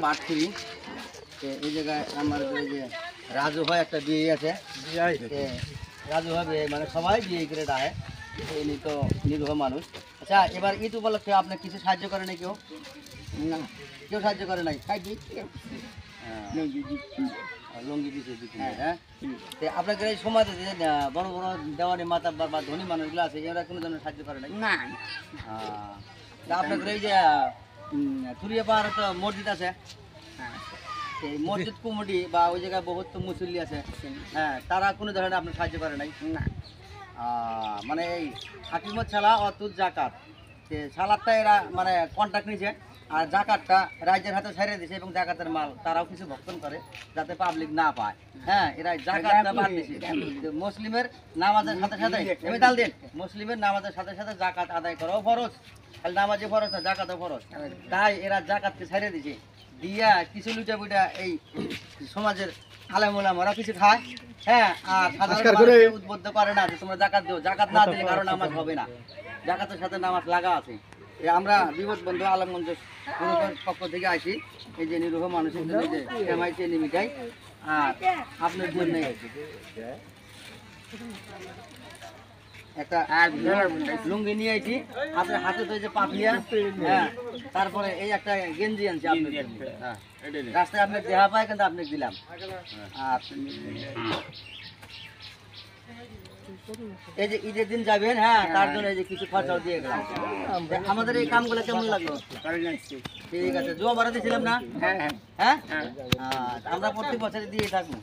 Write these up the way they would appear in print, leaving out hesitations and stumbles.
Part 3 এই জায়গায় আমার যে রাজু ভাই একটা বিয়ে আছে, রাজু হবে মানে সবাই বিয়ে করে দেয়, ইনি তো নিরীহ মানুষ। আচ্ছা, এবার ঈদ উপলক্ষে আপনার কিছু সাহায্য করে নাই কেউ? না, কেউ সাহায্য করে নাই। লুঙ্গি দিচ্ছে। হ্যাঁ, আপনাকে এই সময়তে যে বড় বড় দেওয়ানি মাতা বা ধনী মানুষগুলো আছে, এরা কোনো ধরনের সাহায্য করে নাই? না। আপনাদের এই যে তুরিয়া পাহাড়ে তো মসজিদ আছে, এই মসজিদ কমিটি বা ওই জায়গায় বহুত মুসল্লি আছে, হ্যাঁ, তারা কোনো ধরনের আপনার সাহায্য করে নাই? না। মানে এই হাকিমত ছালা অতুল জাকাত, সালাদটা এরা মানে কন্ট্রাক্ট নিছে, আর জাকাতটা রাজ্যের হাতে ছেড়ে দিছে, এবং জাকাতের মাল তারাও কিছু ভক্ষণ করে যাতে পাবলিক না পায়। হ্যাঁ, এরা জাকাতটা বাদ দিছে। মুসলিমের নামাজের সাথে সাথে আমি তাল দিন, মুসলিমের নামাজের সাথে সাথে জাকাত আদায় করাও ফরজ, খালি নামাজে ফরজ না, জাকাতও ফরজ। তাই এরা জাকাতকে ছেড়ে দিছে, দিয়া কিছু লুটা বুটা এই সমাজের আলেমুলামারা কিছু খায়। হ্যাঁ, আর সাধারণ উদ্বুদ্ধ করে না যে তোমরা জাকাত দিও, জাকাত না দিলে কারো নামাজ হবে না, জাকাতের সাথে নামাজ লাগা আছে। আমরা বিপদ বন্ধু আলমগঞ্জ পক্ষ থেকে আসি, এই যে নিরীহ মানুষের জন্য যে এমআইসি নিমিটাই, আর আপনার জন্য একটা লুঙ্গি নিয়ে আইছি, আপনার হাতে তো এই যে পাপিয়া, হ্যাঁ, তারপরে এই একটা গেঞ্জি আনছি আপনার জন্য। হ্যাঁ, রাস্তায় আপনার দেহা পায় কিন্তু আপনাকে দিলাম। আর এই যে ঈদের দিন যাবেন, হ্যাঁ, তার জন্য এই যে কিছু খরচাও দিয়ে গেলাম। আমাদের এই কামগুলো কেমন লাগলো? ঠিক আছে, জোয়া বাড়াতে ছিলাম না? হ্যাঁ, আমরা প্রত্যেক বছরে দিয়ে থাকবো।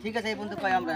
ঠিক আছে, এই পর্যন্ত পাই আমরা।